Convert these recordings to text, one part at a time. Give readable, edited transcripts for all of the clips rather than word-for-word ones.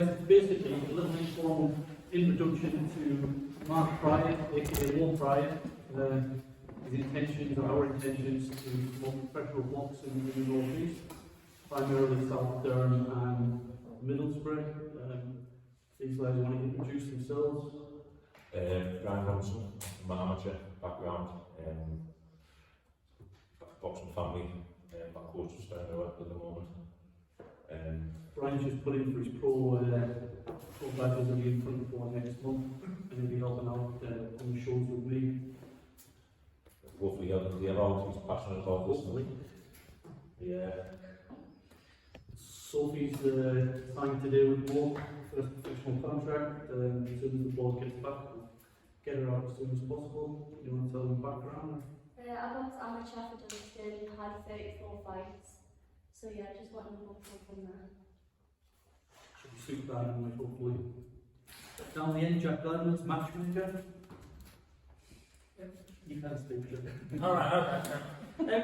It's basically a little informal introduction to Mark Pryor, aka Will Pryor. His intentions, or our intentions, to promote professional boxing in the North East, primarily South Durham and Middlesbrough. These guys want to introduce themselves. Brian Robinson, I'm an amateur background, boxing family, my coach is down there at the moment. Brian's just put in for his pro badges that he's putting for next month, and he'll be helping out on the shows with me. Hopefully helping the out, he's passionate about this. Yeah. Sophie's signed today with Mo, first professional contract. As soon as the ball gets back, we'll get her out as soon as possible. You want to tell them background? I got amateur for Dunstan, had 34 fights. So yeah, just wanted to book from there. Should be suit that anyway, hopefully. Down the end, Jack Gladman's match manger. You can speak. Alright, okay.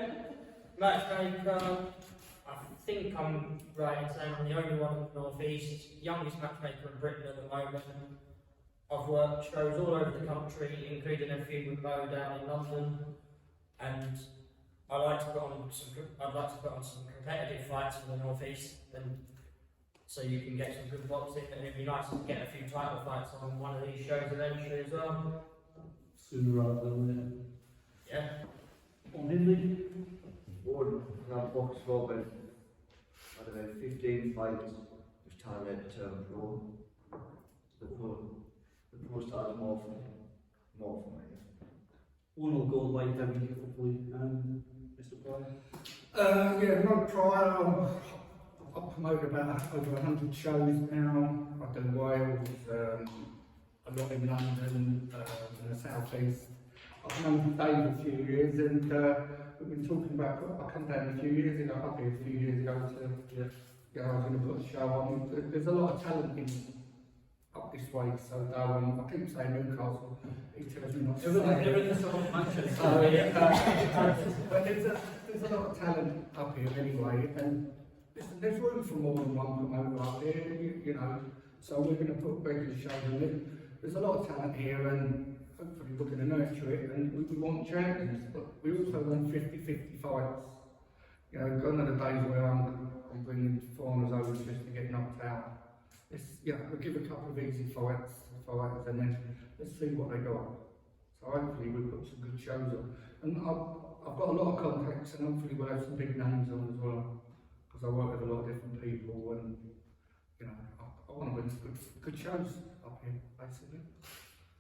Matchmaker, I think I'm right in saying I'm the only one in the North East, youngest matchmaker in Britain at the moment. I've worked shows all over the country, including a few with Bo down in London, and I'd like to put on some competitive fights for the North East, and so you can get some good boxing, and it'd be nice to get a few title fights on one of these shows eventually as well. Sooner rather than later. Yeah. On Hindley, I've boxed for about, I don't know, 15 fights, which time it pro. The pro started more for me. one will go light heavy, hopefully. Mr. Pryor? Yeah, Mark Pryor, I've promoted about over 100 shows now. I do Wales, a lot in London, in the South East. I've known Dave a few years, and we've been talking about, I come down a few years ago, up here a few years ago to, I was going to put a show on. There's a lot of talent in up this way, so I keep saying Newcastle, he tells me not to say it. Everything's on Manchester. But there's a lot of talent up here anyway, and there's room for more than one promoter up here, you know, so we're going to put regular shows on. There's a lot of talent here, and hopefully we're going to nurture it, and we want champions, but we also want 50-50 fights. You know, gone are the days where I'm bringing foreigners over just to get knocked out. We'll give a couple of easy fights to fighters, and then let's see what they got. So hopefully we'll put some good shows on. And I've got a lot of contacts, and hopefully we'll have some big names on as well, because I work with a lot of different people, and you know, I want to win some good shows up here, basically.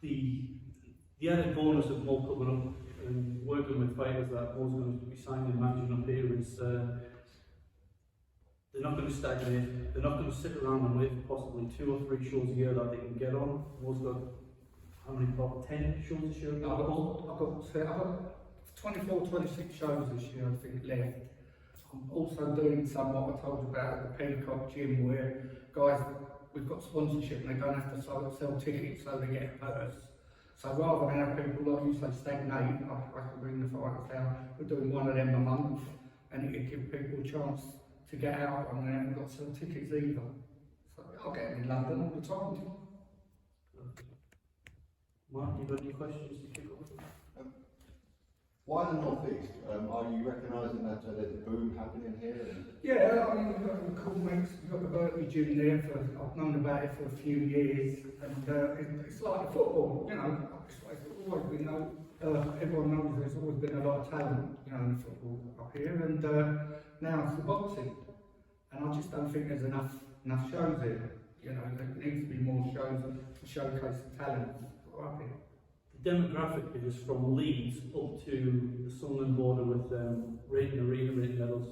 The added bonus of Mo coming up and working with fighters that Mo's going to be signing and managing up here is they're not going to stagnate. They're not going to sit around and wait for possibly 2 or 3 shows a year that they can get on. Mo's got how many? About 10 shows this year? I've got 24, 26 shows this year, I think, left. I'm also doing some what I told you about at the Peacock Gym, where guys, we've got sponsorship and they don't have to sell tickets, so they get a purse. So rather than have people like you say stagnate, I can bring the fighters down. We're doing one of them a month, and it can give people a chance to get out, and they haven't got to sell tickets either. So I'll get them in London all the time. Mark, you got any questions to kick off? Why the North East? Are you recognising that there's a boom happening here? Yeah, I mean, we've got the cool mates, we've got the Berkeley gym there, I've known about it for a few years, and it's like football, you know, it's always been, everyone knows there's always been a lot of talent, you know, in football up here, and now it's the boxing, and I just don't think there's enough shows here, you know, there needs to be more shows to showcase the talent up here. The demographic is from Leeds up to the Sunderland border with rating medals.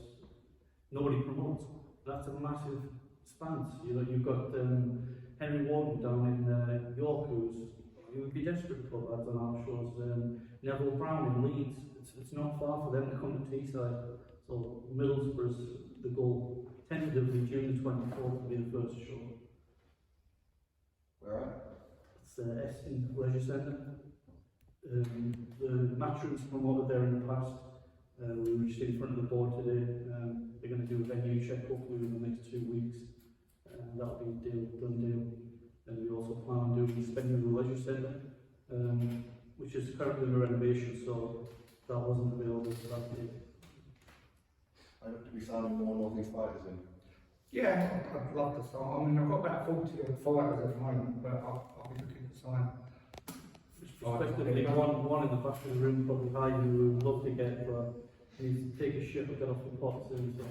Nobody promotes. That's a massive span. You know, you've got Henry Wharton down in York, he would be desperate to put lads on our shows. Neville Brown in Leeds. It's not far for them to come to Teesside. So Middlesbrough's the goal. Tentatively June the 24th will be the first show. Where at? It's Eston Leisure Centre. The matchrooms promoted there in the past. We were just in front of the board today. They're going to do a venue check hopefully in the next 2 weeks. and that'll be a done deal. And we also plan on doing the Spending the Leisure Centre, which is currently under renovation, so that wasn't available for that day. I look to be signing more North East fighters in. Yeah, I'd love to sign. I mean, I've got about 40 fighters at the moment, but I'll be looking to sign. Respectively, one in the back of the room, probably high, who would love to get, but he needs to take a ship and get off the pot soon, so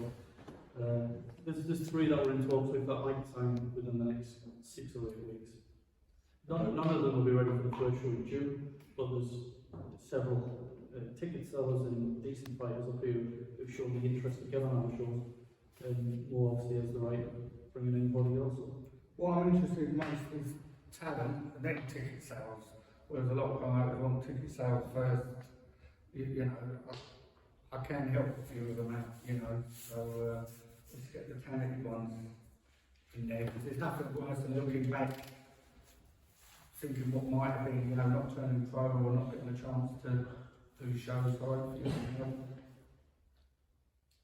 there's 3 that we're in talks with that might sign within the next 6 or 8 weeks. None of them will be ready for the first show in June, but there's several ticket sellers and decent fighters up here who've shown the interest to get on our shows, and more obviously has the right of bringing anybody else up. What I'm interested in most is talent and then ticket sales. Whereas a lot of promoters want ticket sales first. You know, I can help a few of them out, you know, so let's get the talented ones in there, because there's nothing worse than looking back, thinking what might have been, you know, not turning pro or not getting a chance to do shows, so you know.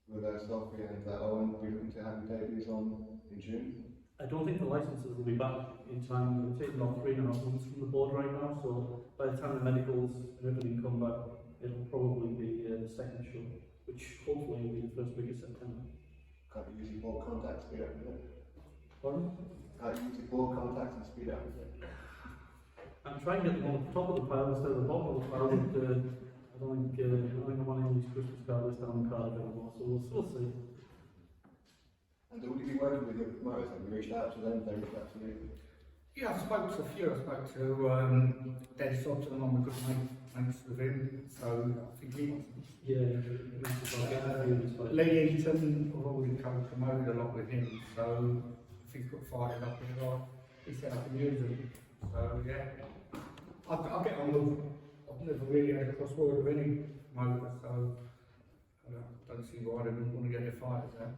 With Sophie and Owen, we're looking to have debuts on in June. I don't think the licenses will be back in time. We're taking about 3.5 months from the board right now, so by the time the medicals and everything come back, it'll probably be the second show, which hopefully will be the first week of September. Can't you use your board contacts to speed up with it? Pardon? Can't you use your board contacts and speed up with it? I'm trying to get them on the top of the pile instead of the bottom of the pile, but I don't think I'm on any of these Christmas card lists down in Cardiff anymore, so we'll see. And will you be working with your promoters? Have you reached out to them? They reached out to you? Yeah, I spoke to a few. I spoke to Dave Westgarth, I'm a good mates with him, so I think he... Yeah, Lee Eaton, I've already co-promoted a lot with him, so if he's got fired up in the he said I can use him. So yeah, I'll get on with. I've never really had a crossword with any promoter, so I don't see why they wouldn't want to get their fighters out.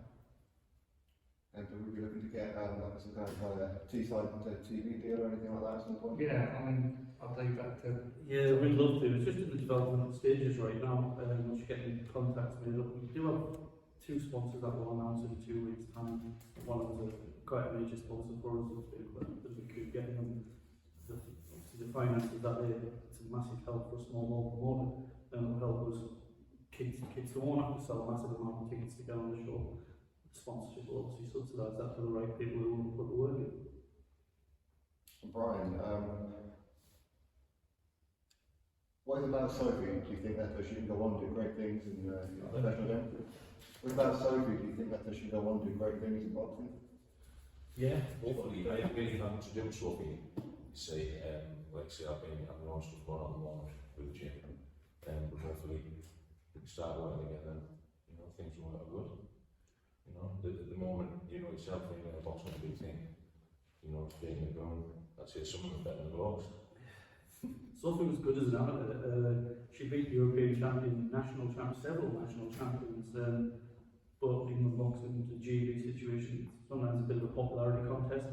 And will we be looking to get like some kind of T-side TV deal or anything like that at some point? Yeah, I mean, I'll leave that to... Yeah, we'd love to. It's just in the development stages right now. We're just getting contacts made up. We do have 2 sponsors that will announce in 2 weeks' time. One of them is quite a major sponsor for us. As we keep getting them, obviously the finances that it's a massive help for a small promoter, and it'll help us kids who won't have to sell a massive amount of tickets to get on the show. Sponsorship will obviously subsidise that for the right people who want to put the work in. Brian, what is about Sophie? Do you think that she can go on and do great things in professional game? What about Sophie? Do you think that she can go on and do great things in boxing? Yeah, hopefully. I really have to do Sophie. Say, like say I've been having lots of fun on the launch with the gym, but hopefully we can start working again and things will work good. At the moment, yourself when you're boxing a big thing, getting it going, I'd say some of them better than gloves. Sophie was good as an amateur. She beat the European champion, several national champions, but in the boxing, the GB situation, sometimes a bit of a popularity contest.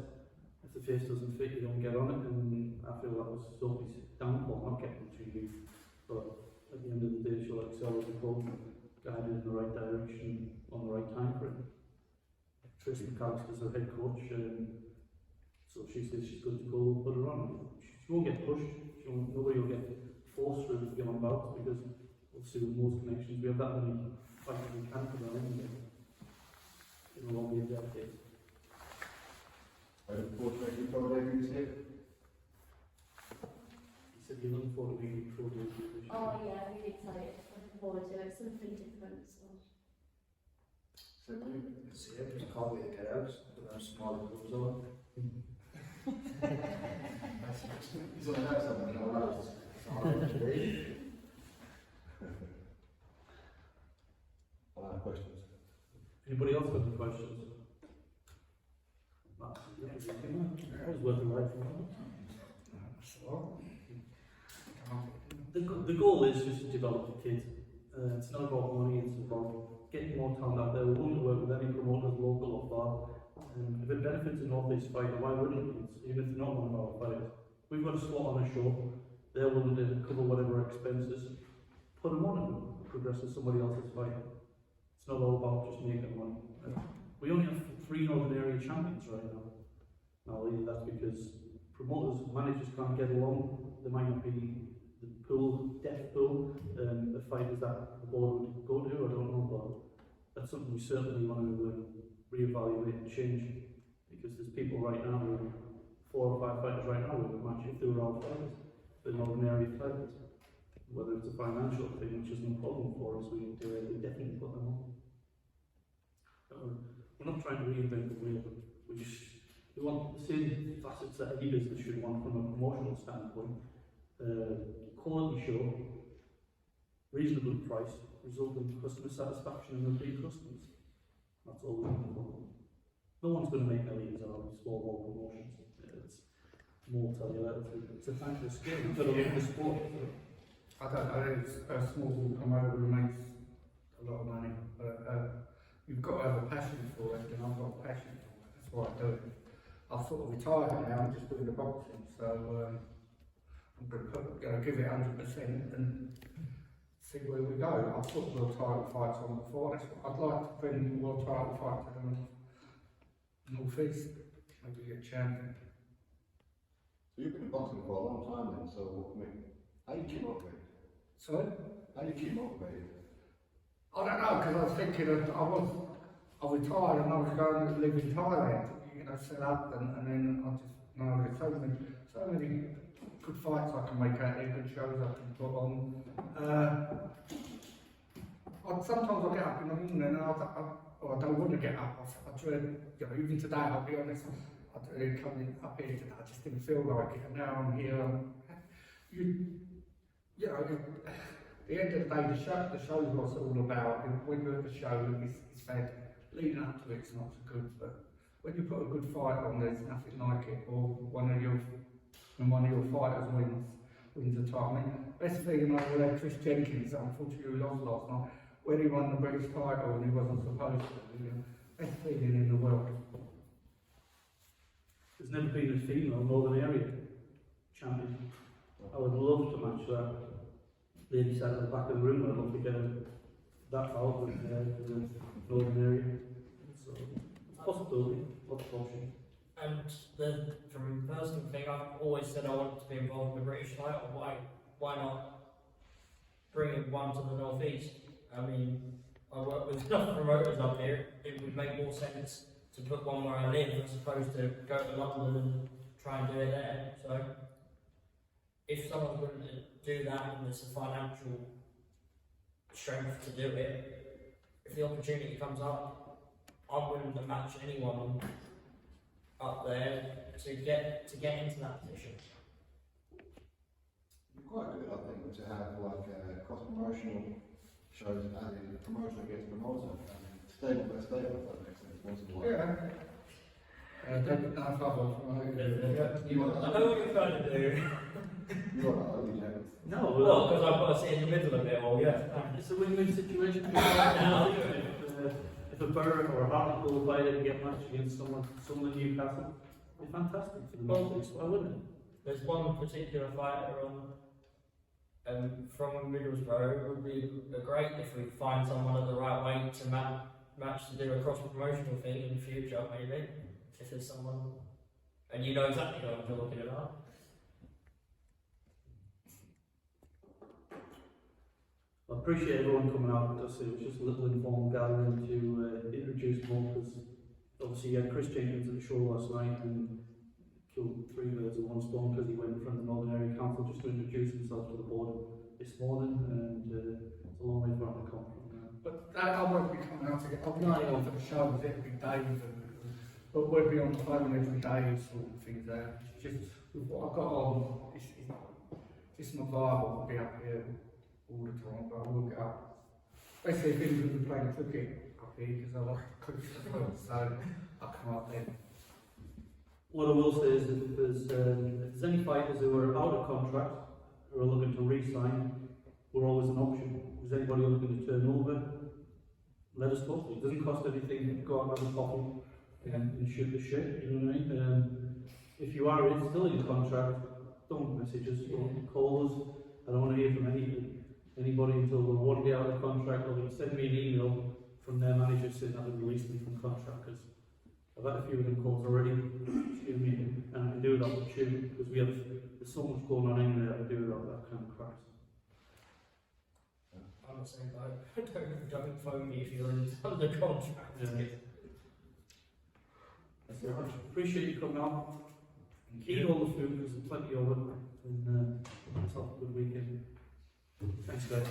If the face doesn't fit, you don't get on it, and I feel that was Sophie's downfall, not getting the GB. But at the end of the day, she'll excel as a coach, guided in the right direction on the right time frame. Tracy McAllister's her head coach, so she says she's good to go, we'll put her on. She won't get pushed, nobody will get forced through to get on bouts, because obviously with most connections, we have that many fighters in Canada now, isn't it? It'll all be a decade. I look forward to making pro debut this year. He said you're looking forward to being pro debut this year. Oh yeah, really excited. Looking forward to it. Something different. So. See it, just can't wait to get out. Put those small gloves on. He's on the outside, no one else. I have questions. Anybody else got any questions? That was worth the ride for me. The goal is just to develop the kid. It's not about money, it's about getting more talent out there. We won't work with any promoters, local or far. If it benefits a North East fighter, why wouldn't it? Even if it's not one of our fighters. We've got a slot on a show, they're willing to cover whatever expenses, put them on and progress with somebody else's fight. It's not all about just making money. We only have 3 Northern Area champions right now. Now, that's because promoters, managers can't get along. There might not be the depth pool of fighters that the board would go to, I don't know, but that's something we certainly want to reevaluate and change, because there's people right now who 4 or 5 fighters right now who would match if they were all fighters, but not ordinary fighters. Whether it's a financial thing, which isn't a problem for us, we definitely put them on. We're not trying to reinvent the wheel, we want the same facets that any business should want from a promotional standpoint. Quality show, reasonable price, result in customer satisfaction and repeat customers. That's all we're looking for. No one's going to make millions out of small ball promotions. It's more tell you that it's a thankless skill. You've got to love the sport. I don't know, it's a small promoter who makes a lot of money, but you've got to have a passion for it, and I've got a passion for it, that's why I do it. I've sort of retired now, I'm just doing the boxing, so I'm going to give it 100% and see where we go. I've put world title fights on before, that's what I'd like to bring the world title fight to the North East, maybe get champion. So you've been in boxing for a long time then, so how do you keep motivated? Sorry? How do you keep motivated? I don't know, because I was thinking of, I retired and I was going to live in Thailand, you know, set up, and then I just, no, there's so many good fights I can make out here, good shows I can put on. Sometimes I get up in the morning and I don't want to get up. I dread, you know, even today, I'll be honest, I dreaded coming up here today, I just didn't feel like it, and now I'm here. You know, at the end of the day, the show is what it's all about. When you're at the show, it's fed. Leading up to it's not so good, but when you put a good fight on, there's nothing like it. Or when one of your fighters wins the title. I mean, best feeling I had Chris Jenkins, unfortunately we lost last night, when he won the British title and he wasn't supposed to. You know, best feeling in the world. There's never been a female Northern Area champion. I would love to match that. Lady sat at the back of the room, I'd love to get that out with the Northern Area. So, it's a possibility, lots of options. And from a personal thing, I've always said I wanted to be involved in the British title. Why not bring one to the North East? I mean, I work with enough promoters up here. It would make more sense to put one where I live as opposed to go to London and try and do it there. So, if someone's willing to do that and there's a financial strength to do it, if the opportunity comes up, I'm willing to match anyone up there to get into that position. You're quite good, I think, to have like cross-promotional shows as in promoter against promoter. Stable by stable, if that makes sense, once in a while. Yeah. Don't know if I've I know what you're trying to do. You're not only James. No, Well, because I've got to sit in the middle of it all, yeah. it's a win-win situation. If a Borough or a Hartlepool fighter can get matched against someone in Newcastle, it'd be fantastic for the North East, why wouldn't it? There's one particular fighter from Middlesbrough. It would be great if we find someone at the right weight to match to do a cross-promotional thing in the future, maybe. If there's someone, and you know exactly what I'm talking about. I appreciate everyone coming out with us. It was just a little informal gathering to introduce more, because obviously you had Chris Jenkins at the show last night and killed 3 birds with 1 stone because he went in front of the Northern Area Council just to introduce himself to the board this morning, and it's a long way for him to come from there. But I won't be coming out to get, I'm not on for the show with every day, but we'll be on the phone every day and sort of things out. Just with what I've got on, it's not viable to be up here all the time, but I will get up. Especially if England are playing cricket up here, because I like cricket as well, so I'll come up then. What I will say is that if there's any fighters who are out of contract, who are looking to re-sign, we're always an option. If there's anybody looking to turn over, let us know. It doesn't cost anything, go out and have a coffee and shoot the shit, you know what I mean? If you are still in contract, don't message us, don't call us. I don't want to hear from anybody until we're 1 day out of contract, or they send me an email from their manager saying that they've released me from contract, because I've had a few of them calls already, excuse me, and I can do that with you, because there's so much going on in there, I can do that kind of cracks. I'm not saying don't phone me if you're under contract. Yeah. So I appreciate you coming on. Eat all the food, because there's plenty of it, and let's have a good weekend. Thanks guys.